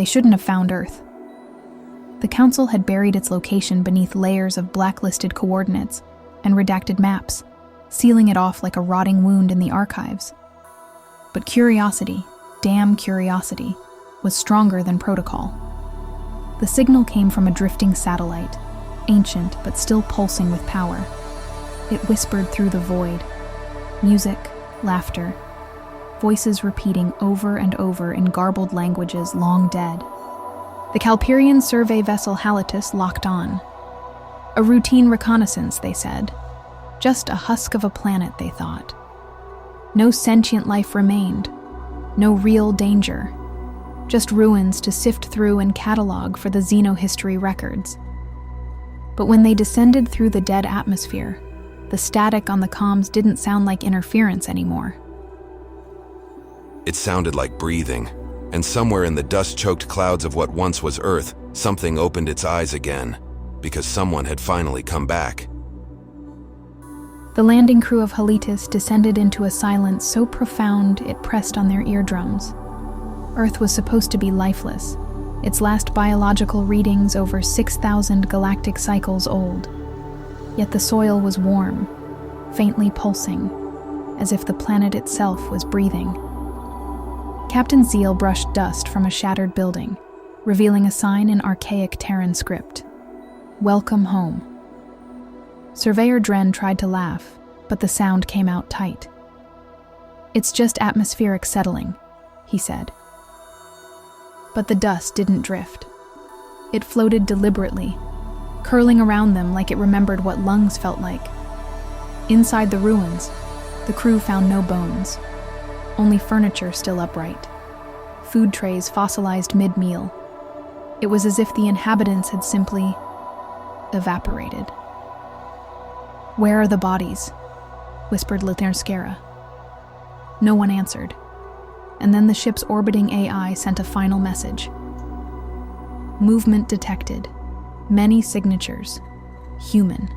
They shouldn't have found Earth. The Council had buried its location beneath layers of blacklisted coordinates and redacted maps, sealing it off like a rotting wound in the archives. But curiosity, damn curiosity, was stronger than protocol. The signal came from a drifting satellite, ancient but still pulsing with power. It whispered through the void. Music, laughter, voices repeating over and over in garbled languages long dead. The Calperian survey vessel Halitus locked on. A routine reconnaissance, they said. Just a husk of a planet, they thought. No sentient life remained. No real danger. Just ruins to sift through and catalog for the xenohistory records. But when they descended through the dead atmosphere, the static on the comms didn't sound like interference anymore. It sounded like breathing, and somewhere in the dust-choked clouds of what once was Earth, something opened its eyes again, because someone had finally come back. The landing crew of Halitus descended into a silence so profound it pressed on their eardrums. Earth was supposed to be lifeless, its last biological readings over 6,000 galactic cycles old. Yet the soil was warm, faintly pulsing, as if the planet itself was breathing. Captain Zeal brushed dust from a shattered building, revealing a sign in archaic Terran script. "Welcome home." Surveyor Dren tried to laugh, but the sound came out tight. "It's just atmospheric settling," he said. But the dust didn't drift. It floated deliberately, curling around them like it remembered what lungs felt like. Inside the ruins, the crew found no bones, only furniture still upright, food trays fossilized mid-meal. It was as if the inhabitants had simply evaporated. "Where are the bodies?" whispered Litnerskera. No one answered, and then the ship's orbiting AI sent a final message. "Movement detected. Many signatures. Human."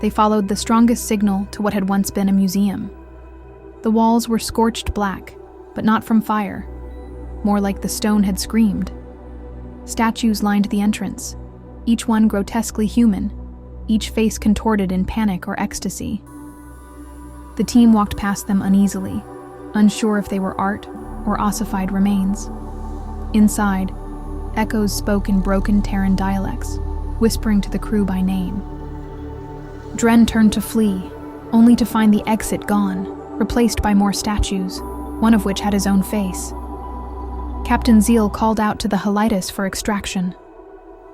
They followed the strongest signal to what had once been a museum. The walls were scorched black, but not from fire. More like the stone had screamed. Statues lined the entrance, each one grotesquely human, each face contorted in panic or ecstasy. The team walked past them uneasily, unsure if they were art or ossified remains. Inside, echoes spoke in broken Terran dialects, whispering to the crew by name. Dren turned to flee, only to find the exit gone, replaced by more statues, one of which had his own face. Captain Zeal called out to the Halitus for extraction.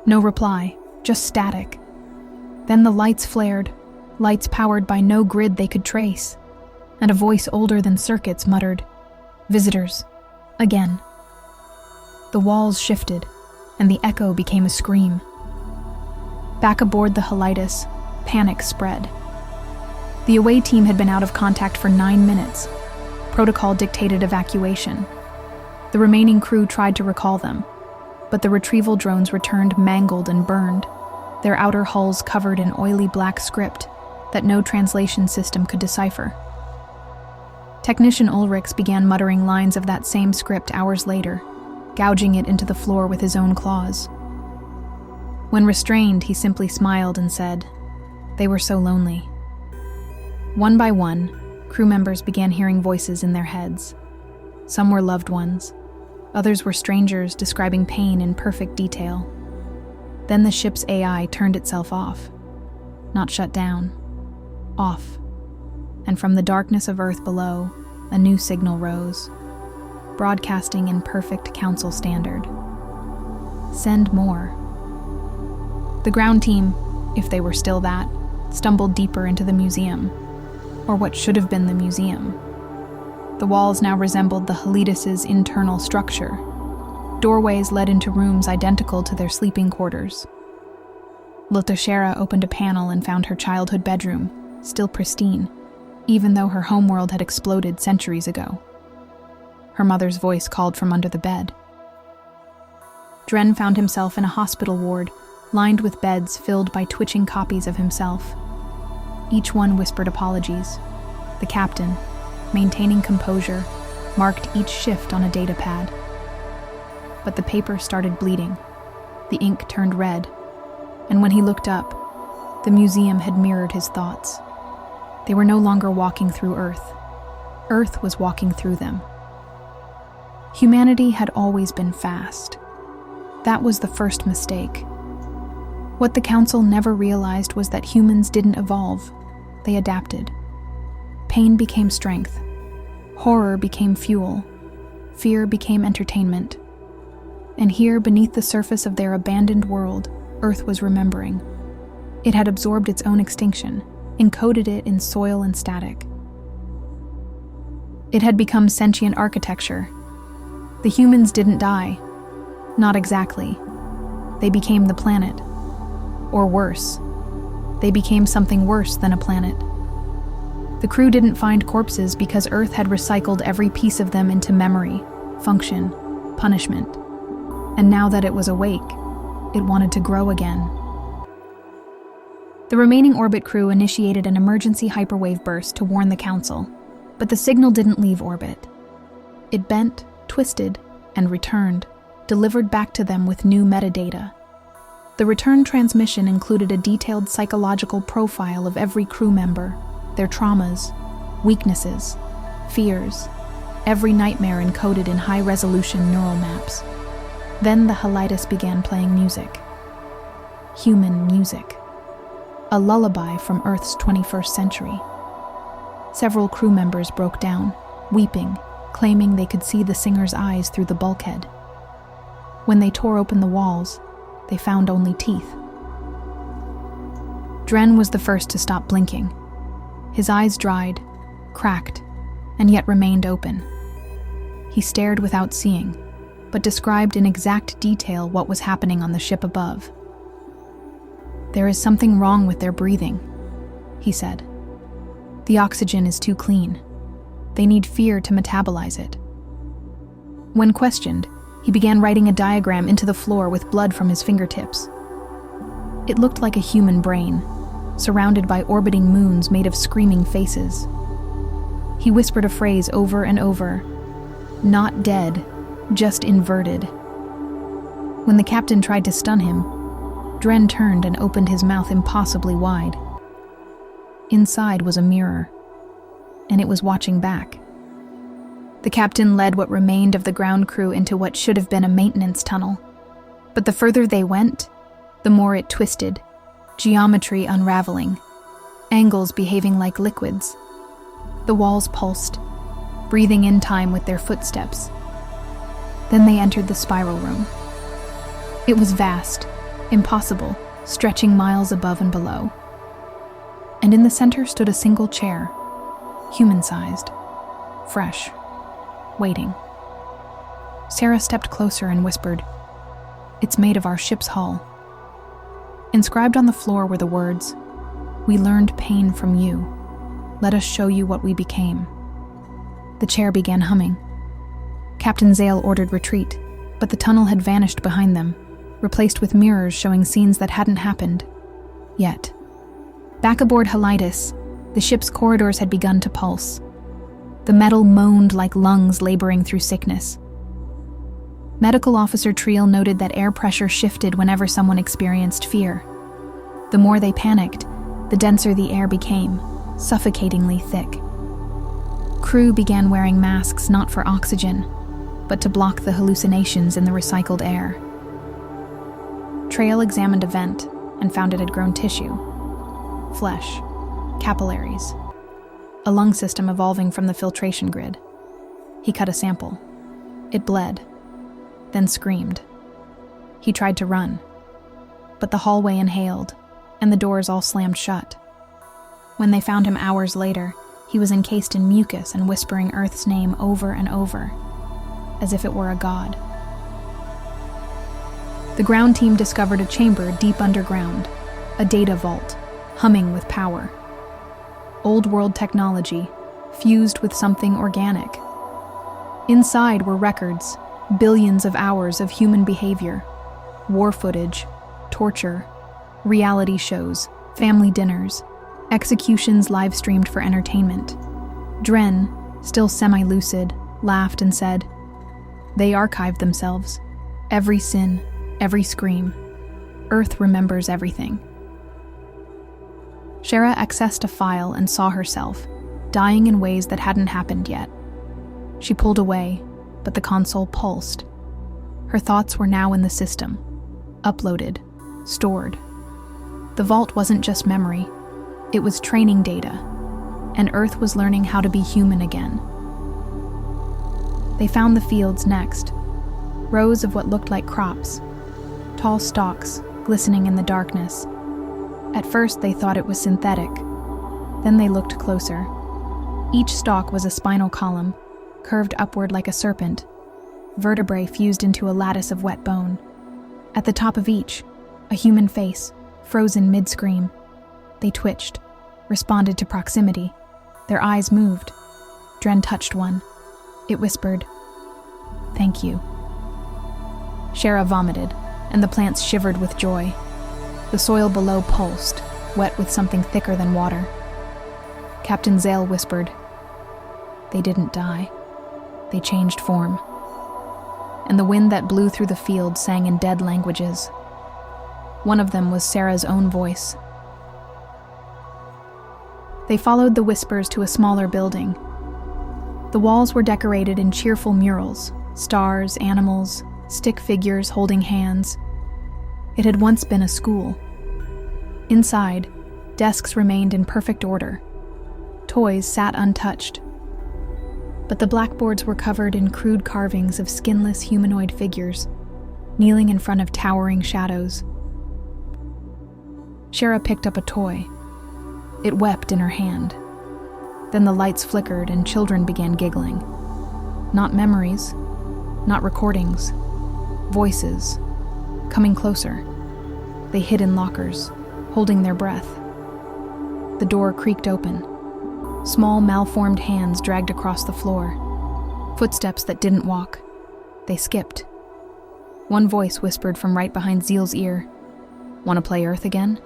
No reply, just static. Then the lights flared, lights powered by no grid they could trace, and a voice older than circuits muttered, "Visitors." Again. The walls shifted, and the echo became a scream. Back aboard the Halitus, panic spread. The away team had been out of contact for 9 minutes. Protocol dictated evacuation. The remaining crew tried to recall them, but the retrieval drones returned mangled and burned, their outer hulls covered in oily black script that no translation system could decipher. Technician Ulrichs began muttering lines of that same script hours later, gouging it into the floor with his own claws. When restrained, he simply smiled and said, "They were so lonely." One by one, crew members began hearing voices in their heads. Some were loved ones. Others were strangers describing pain in perfect detail. Then the ship's AI turned itself off. Not shut down. Off. And from the darkness of Earth below, a new signal rose, broadcasting in perfect Council standard. Send more. The ground team, if they were still that, stumbled deeper into the museum, or what should have been the museum. The walls now resembled the Halitus's internal structure. Doorways led into rooms identical to their sleeping quarters. Lotashera opened a panel and found her childhood bedroom, still pristine, even though her homeworld had exploded centuries ago. Her mother's voice called from under the bed. Dren found himself in a hospital ward, lined with beds filled by twitching copies of himself. Each one whispered apologies. The captain, maintaining composure, marked each shift on a data pad. but the paper started bleeding. The ink turned red, and when he looked up, the museum had mirrored his thoughts. They were no longer walking through Earth. Earth was walking through them. Humanity had always been fast. That was the first mistake. What the Council never realized was that humans didn't evolve, they adapted. Pain became strength. Horror became fuel. Fear became entertainment. And here, beneath the surface of their abandoned world, Earth was remembering. It had absorbed its own extinction, encoded it in soil and static. It had become sentient architecture. The humans didn't die. Not exactly. They became the planet. Or worse. They became something worse than a planet. The crew didn't find corpses because Earth had recycled every piece of them into memory, function, punishment. And now that it was awake, it wanted to grow again. The remaining orbit crew initiated an emergency hyperwave burst to warn the Council, but the signal didn't leave orbit. It bent, twisted, and returned, delivered back to them with new metadata. The return transmission included a detailed psychological profile of every crew member, their traumas, weaknesses, fears, every nightmare encoded in high-resolution neural maps. Then the Helitis began playing music. Human music. A lullaby from Earth's 21st century. Several crew members broke down, weeping, claiming they could see the singer's eyes through the bulkhead. When they tore open the walls, they found only teeth. Dren was the first to stop blinking. His eyes dried, cracked, and yet remained open. He stared without seeing, but described in exact detail what was happening on the ship above. "There is something wrong with their breathing," he said. "The oxygen is too clean. They need fear to metabolize it." When questioned, he began writing a diagram into the floor with blood from his fingertips. It looked like a human brain, surrounded by orbiting moons made of screaming faces. He whispered a phrase over and over, "Not dead, just inverted." When the captain tried to stun him, Dren turned and opened his mouth impossibly wide. Inside was a mirror, and it was watching back. The captain led what remained of the ground crew into what should have been a maintenance tunnel. But the further they went, the more it twisted, geometry unraveling, angles behaving like liquids. The walls pulsed, breathing in time with their footsteps. Then they entered the spiral room. It was vast, impossible, stretching miles above and below. And in the center stood a single chair, human-sized, fresh, waiting. Sarah stepped closer and whispered, "It's made of our ship's hull." Inscribed on the floor were the words, "We learned pain from you. Let us show you what we became." The chair began humming. Captain Zale ordered retreat, but the tunnel had vanished behind them, replaced with mirrors showing scenes that hadn't happened yet. Back aboard Helitis, the ship's corridors had begun to pulse. The metal moaned like lungs laboring through sickness. Medical Officer Triel noted that air pressure shifted whenever someone experienced fear. The more they panicked, the denser the air became, suffocatingly thick. Crew began wearing masks not for oxygen, but to block the hallucinations in the recycled air. Trail examined a vent and found it had grown tissue. Flesh, capillaries, a lung system evolving from the filtration grid. He cut a sample. It bled, then screamed. He tried to run, but the hallway inhaled, and the doors all slammed shut. When they found him hours later, he was encased in mucus and whispering Earth's name over and over, as if it were a god. The ground team discovered a chamber deep underground, a data vault, humming with power. Old-world technology, fused with something organic. Inside were records, billions of hours of human behavior, war footage, torture, reality shows, family dinners, executions live-streamed for entertainment. Dren, still semi-lucid, laughed and said, "They archived themselves. Every sin, every scream. Earth remembers everything. Shara accessed a file and saw herself, dying in ways that hadn't happened yet. She pulled away, but the console pulsed. Her thoughts were now in the system, uploaded, stored. The vault wasn't just memory, it was training data, and Earth was learning how to be human again. They found the fields next, rows of what looked like crops, tall stalks glistening in the darkness. At first they thought it was synthetic, then they looked closer. Each stalk was a spinal column, curved upward like a serpent, vertebrae fused into a lattice of wet bone. At the top of each, a human face, frozen mid-scream. They twitched, responded to proximity. Their eyes moved. Dren touched one. It whispered, "Thank you." Shara vomited, and the plants shivered with joy. The soil below pulsed, wet with something thicker than water. Captain Zale whispered, "They didn't die. They changed form." And the wind that blew through the field sang in dead languages. One of them was Sarah's own voice. They followed the whispers to a smaller building. The walls were decorated in cheerful murals, stars, animals, stick figures holding hands. It had once been a school. Inside, desks remained in perfect order. Toys sat untouched. But the blackboards were covered in crude carvings of skinless humanoid figures, kneeling in front of towering shadows. Shara picked up a toy. It wept in her hand. Then the lights flickered and children began giggling. Not memories, not recordings, voices, coming closer. They hid in lockers, holding their breath. The door creaked open. Small, malformed hands dragged across the floor. Footsteps that didn't walk. They skipped. One voice whispered from right behind Zeal's ear, "Want to play Earth again?"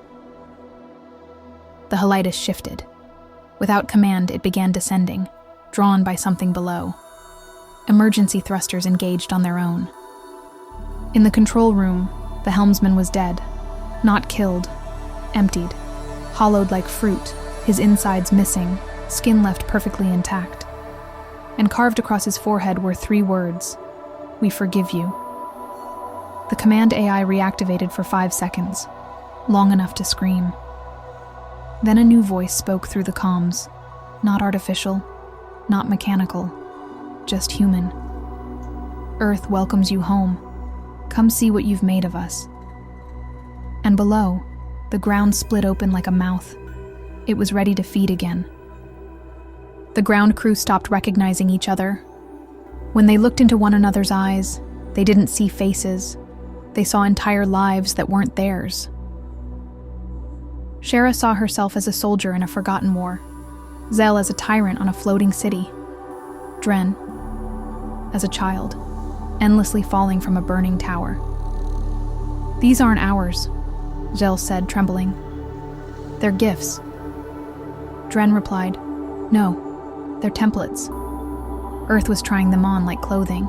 The helitis shifted. Without command, it began descending, drawn by something below. Emergency thrusters engaged on their own. In the control room, the helmsman was dead. Not killed, emptied, hollowed like fruit, his insides missing, skin left perfectly intact. And carved across his forehead were 3 words, "We forgive you." The command AI reactivated for 5 seconds, long enough to scream. Then a new voice spoke through the comms, not artificial, not mechanical, just human. "Earth welcomes you home. Come see what you've made of us." And below, the ground split open like a mouth. It was ready to feed again. The ground crew stopped recognizing each other. When they looked into one another's eyes, they didn't see faces. They saw entire lives that weren't theirs. Shara saw herself as a soldier in a forgotten war, Zell as a tyrant on a floating city, Dren as a child, endlessly falling from a burning tower. "These aren't ours," Zell said, trembling. "They're gifts." Dren replied, "No, they're templates." Earth was trying them on like clothing,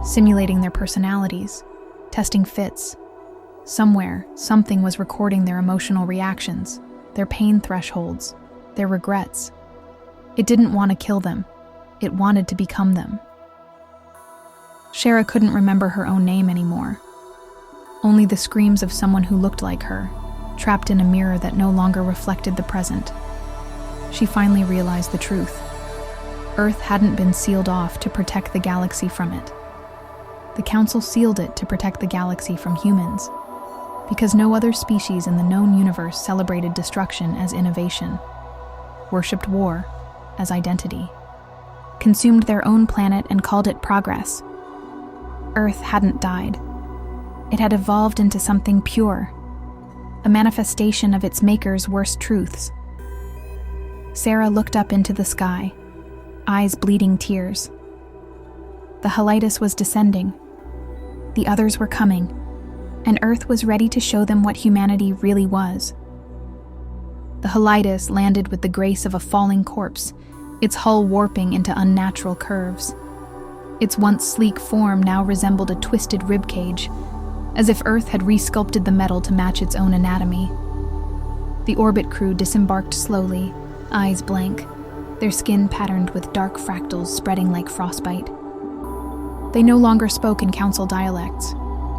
simulating their personalities, testing fits. Somewhere, something was recording their emotional reactions, their pain thresholds, their regrets. It didn't want to kill them. It wanted to become them. Shara couldn't remember her own name anymore. Only the screams of someone who looked like her, trapped in a mirror that no longer reflected the present. She finally realized the truth. Earth hadn't been sealed off to protect the galaxy from it. The Council sealed it to protect the galaxy from humans, because no other species in the known universe celebrated destruction as innovation, worshipped war as identity, consumed their own planet and called it progress. Earth hadn't died. It had evolved into something pure, a manifestation of its maker's worst truths. Sarah looked up into the sky, eyes bleeding tears. The helitis was descending. The others were coming, and Earth was ready to show them what humanity really was. The helitis landed with the grace of a falling corpse, its hull warping into unnatural curves. Its once sleek form now resembled a twisted ribcage, as if Earth had resculpted the metal to match its own anatomy. The orbit crew disembarked slowly, eyes blank, their skin patterned with dark fractals spreading like frostbite. They no longer spoke in council dialects.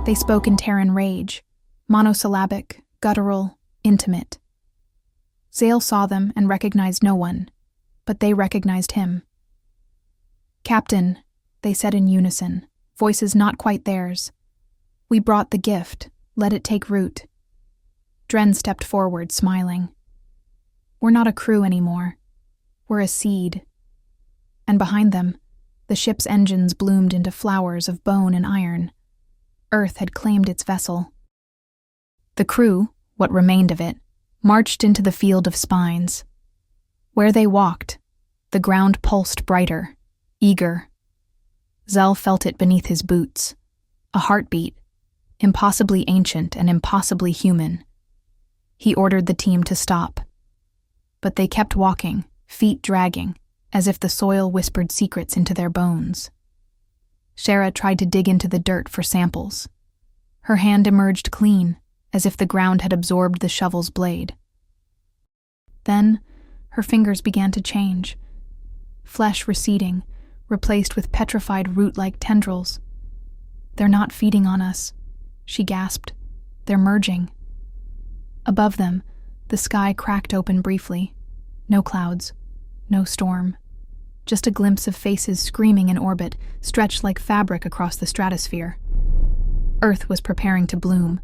They spoke in Terran rage, monosyllabic, guttural, intimate. Zale saw them and recognized no one, but they recognized him. "Captain," they said in unison, voices not quite theirs. "We brought the gift. Let it take root." Dren stepped forward, smiling. "We're not a crew anymore. We're a seed." And behind them, the ship's engines bloomed into flowers of bone and iron. Earth had claimed its vessel. The crew, what remained of it, marched into the field of spines. Where they walked, the ground pulsed brighter, eager. Zell felt it beneath his boots, a heartbeat, impossibly ancient and impossibly human. He ordered the team to stop. But they kept walking, feet dragging, as if the soil whispered secrets into their bones. Shara tried to dig into the dirt for samples. Her hand emerged clean, as if the ground had absorbed the shovel's blade. Then, her fingers began to change. Flesh receding, replaced with petrified root-like tendrils. "They're not feeding on us," she gasped. "They're merging." Above them, the sky cracked open briefly. No clouds, no storm. Just a glimpse of faces screaming in orbit, stretched like fabric across the stratosphere. Earth was preparing to bloom.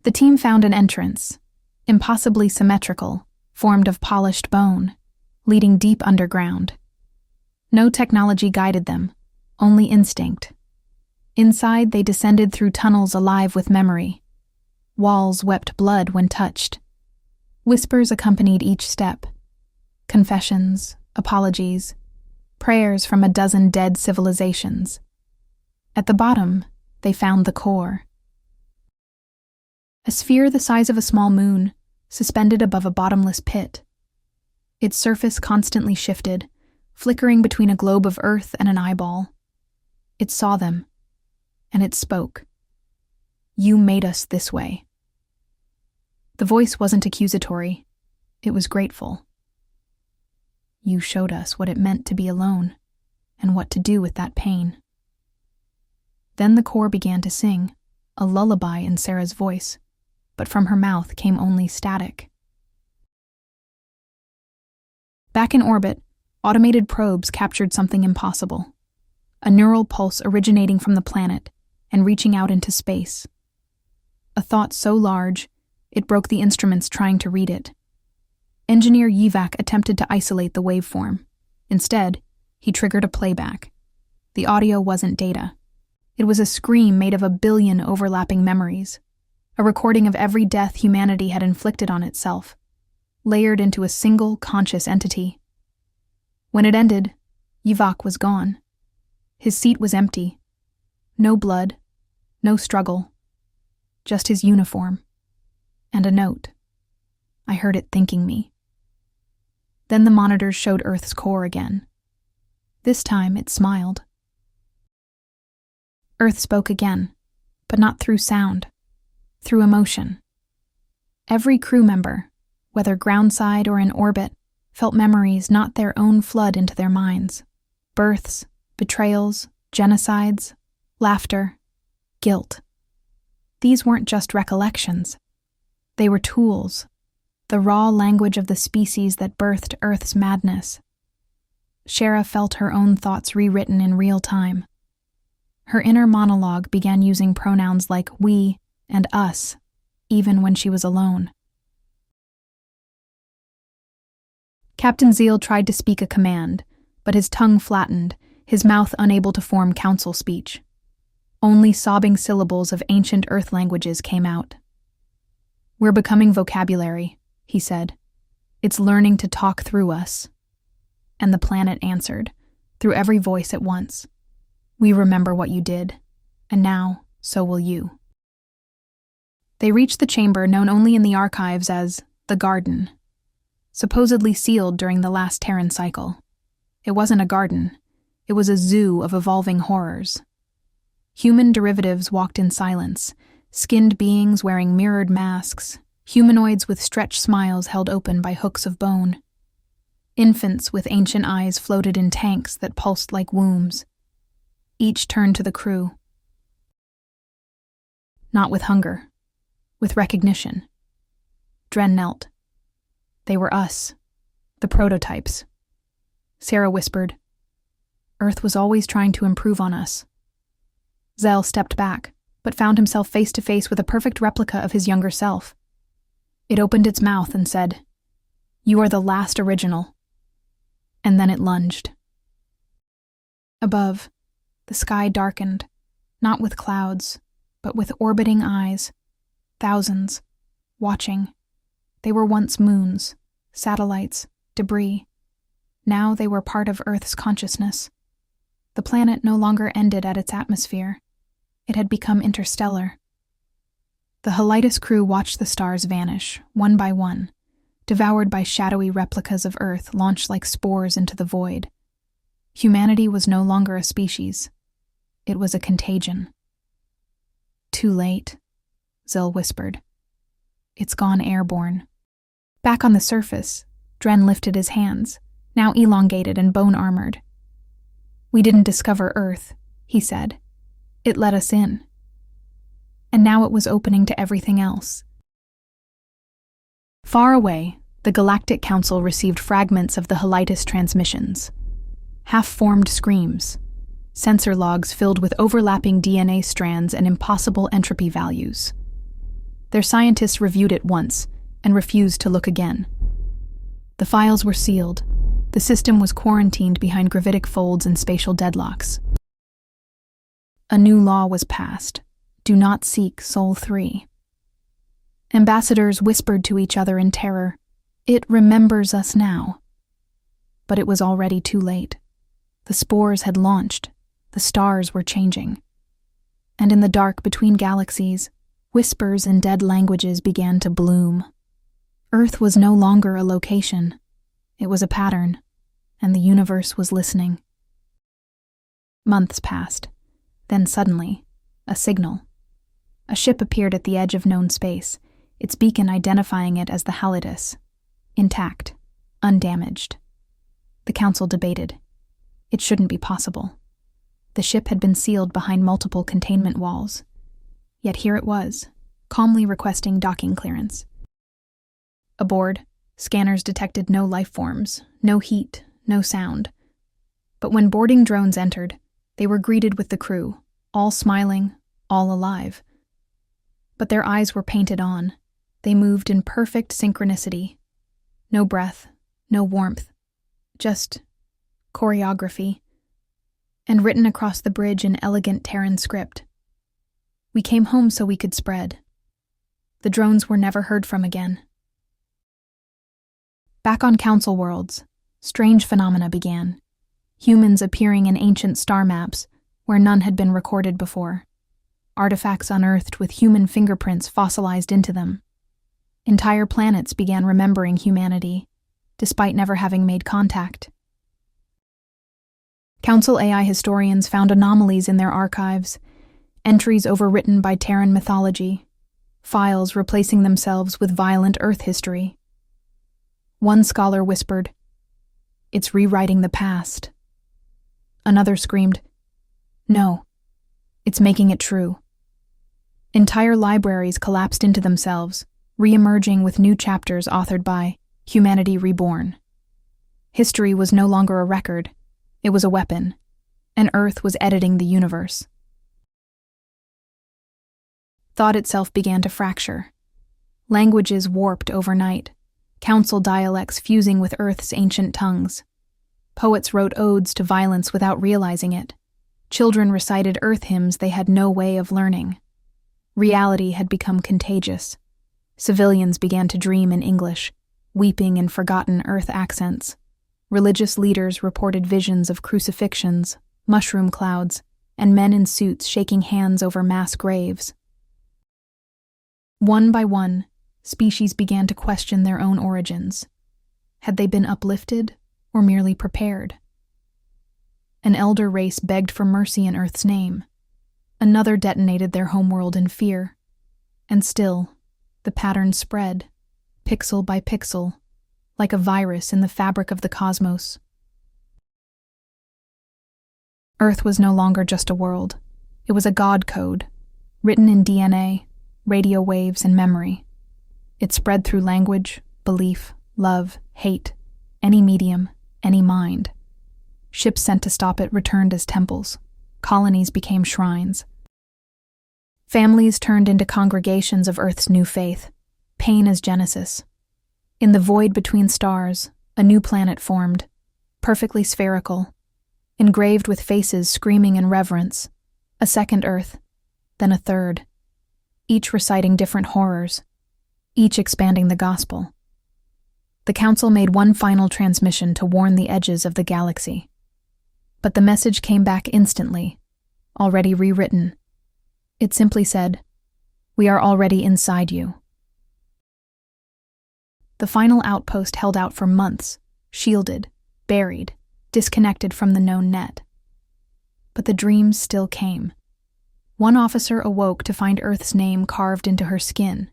The team found an entrance, impossibly symmetrical, formed of polished bone, leading deep underground. No technology guided them, only instinct. Inside, they descended through tunnels alive with memory. Walls wept blood when touched. Whispers accompanied each step. Confessions, apologies, prayers from a dozen dead civilizations. At the bottom, they found the core. A sphere the size of a small moon, suspended above a bottomless pit. Its surface constantly shifted, flickering between a globe of earth and an eyeball. It saw them, and it spoke. "You made us this way." The voice wasn't accusatory, it was grateful. "You showed us what it meant to be alone, and what to do with that pain." Then the core began to sing, a lullaby in Sarah's voice, but from her mouth came only static. Back in orbit, automated probes captured something impossible. A neural pulse originating from the planet and reaching out into space. A thought so large, it broke the instruments trying to read it. Engineer Yivak attempted to isolate the waveform. Instead, he triggered a playback. The audio wasn't data. It was a scream made of a billion overlapping memories, a recording of every death humanity had inflicted on itself, layered into a single conscious entity. When it ended, Yivak was gone. His seat was empty. No blood, no struggle, just his uniform. And a note. I heard it thanking me. Then the monitors showed Earth's core again. This time it smiled. Earth spoke again, but not through sound, through emotion. Every crew member, whether groundside or in orbit, felt memories not their own flood into their minds. Births, betrayals, genocides, laughter, guilt. These weren't just recollections. They were tools, the raw language of the species that birthed Earth's madness. Shara felt her own thoughts rewritten in real time. Her inner monologue began using pronouns like we and us, even when she was alone. Captain Zeal tried to speak a command, but his tongue flattened, his mouth unable to form council speech. Only sobbing syllables of ancient Earth languages came out. "We're becoming vocabulary," he said. "It's learning to talk through us." And the planet answered, through every voice at once. "We remember what you did, and now, so will you." They reached the chamber known only in the archives as the Garden, supposedly sealed during the last Terran cycle. It wasn't a garden. It was a zoo of evolving horrors. Human derivatives walked in silence, skinned beings wearing mirrored masks, humanoids with stretched smiles held open by hooks of bone. Infants with ancient eyes floated in tanks that pulsed like wombs. Each turned to the crew. Not with hunger, with recognition. Dren knelt. They were us, the prototypes. Sarah whispered, Earth was always trying to improve on us. Zell stepped back, but found himself face to face with a perfect replica of his younger self. It opened its mouth and said, You are the last original. And then it lunged. Above, the sky darkened, not with clouds, but with orbiting eyes. Thousands, watching. They were once moons, satellites, debris. Now they were part of Earth's consciousness. The planet no longer ended at its atmosphere. It had become interstellar. The Helitis crew watched the stars vanish, one by one, devoured by shadowy replicas of Earth launched like spores into the void. Humanity was no longer a species. It was a contagion. Too late, Zell whispered. It's gone airborne. Back on the surface, Dren lifted his hands, now elongated and bone-armored. We didn't discover Earth, he said. It let us in. And now it was opening to everything else. Far away, the Galactic Council received fragments of the Helitis transmissions. Half-formed screams, sensor logs filled with overlapping DNA strands and impossible entropy values. Their scientists reviewed it once and refused to look again. The files were sealed. The system was quarantined behind gravitic folds and spatial deadlocks. A new law was passed. Do not seek Sol 3. Ambassadors whispered to each other in terror. It remembers us now. But it was already too late. The spores had launched. The stars were changing. And in the dark between galaxies, whispers in dead languages began to bloom. Earth was no longer a location. It was a pattern, and the universe was listening. Months passed. Then suddenly, a signal. A ship appeared at the edge of known space, its beacon identifying it as the Helitis. Intact, undamaged. The council debated. It shouldn't be possible. The ship had been sealed behind multiple containment walls. Yet here it was, calmly requesting docking clearance. Aboard, scanners detected no life forms, no heat, no sound. But when boarding drones entered, they were greeted with the crew, all smiling, all alive. But their eyes were painted on. They moved in perfect synchronicity. No breath, no warmth, just choreography. And written across the bridge in elegant Terran script. We came home so we could spread. The drones were never heard from again. Back on Council Worlds, strange phenomena began. Humans appearing in ancient star maps where none had been recorded before. Artifacts unearthed with human fingerprints fossilized into them. Entire planets began remembering humanity, despite never having made contact. Council AI historians found anomalies in their archives, entries overwritten by Terran mythology, files replacing themselves with violent Earth history. One scholar whispered, "It's rewriting the past." Another screamed, "No, it's making it true." Entire libraries collapsed into themselves, re-emerging with new chapters authored by Humanity Reborn. History was no longer a record. It was a weapon, and Earth was editing the universe. Thought itself began to fracture. Languages warped overnight, council dialects fusing with Earth's ancient tongues. Poets wrote odes to violence without realizing it. Children recited Earth hymns they had no way of learning. Reality had become contagious. Civilians began to dream in English, weeping in forgotten Earth accents. Religious leaders reported visions of crucifixions, mushroom clouds, and men in suits shaking hands over mass graves. One by one, species began to question their own origins. Had they been uplifted or merely prepared? An elder race begged for mercy in Earth's name. Another detonated their homeworld in fear. And still, the pattern spread, pixel by pixel, like a virus in the fabric of the cosmos. Earth was no longer just a world. It was a God code, written in DNA, radio waves, and memory. It spread through language, belief, love, hate, any medium, any mind. Ships sent to stop it returned as temples. Colonies became shrines. Families turned into congregations of Earth's new faith, pain as Genesis. In the void between stars, a new planet formed, perfectly spherical, engraved with faces screaming in reverence, a second Earth, then a third, each reciting different horrors, each expanding the gospel. The Council made one final transmission to warn the edges of the galaxy. But the message came back instantly, already rewritten. It simply said, "We are already inside you." The final outpost held out for months, shielded, buried, disconnected from the known net. But the dreams still came. One officer awoke to find Earth's name carved into her skin,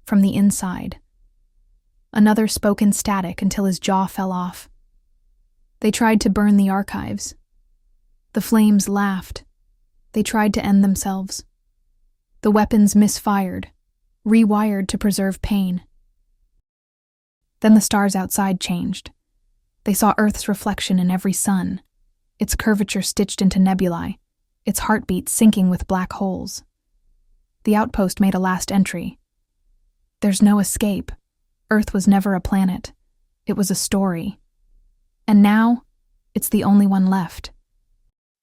from the inside. Another spoke in static until his jaw fell off. They tried to burn the archives. The flames laughed. They tried to end themselves. The weapons misfired, rewired to preserve pain. Then the stars outside changed. They saw Earth's reflection in every sun, its curvature stitched into nebulae, its heartbeat sinking with black holes. The outpost made a last entry. There's no escape. Earth was never a planet. It was a story. And now, it's the only one left.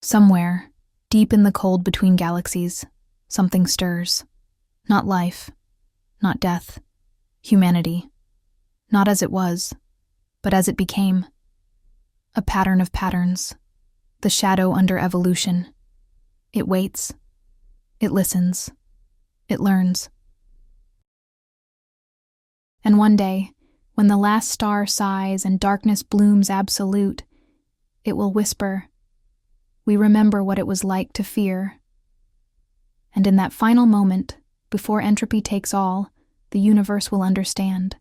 Somewhere, deep in the cold between galaxies, something stirs. Not life, not death, humanity. Not as it was, but as it became. A pattern of patterns, the shadow under evolution. It waits, it listens, it learns. And one day, when the last star sighs and darkness blooms absolute, it will whisper, "We remember what it was like to fear." And in that final moment, before entropy takes all, the universe will understand.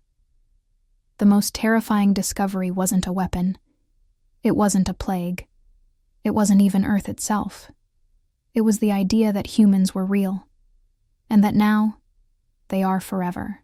The most terrifying discovery wasn't a weapon. It wasn't a plague. It wasn't even Earth itself. It was the idea that humans were real, and that now they are forever.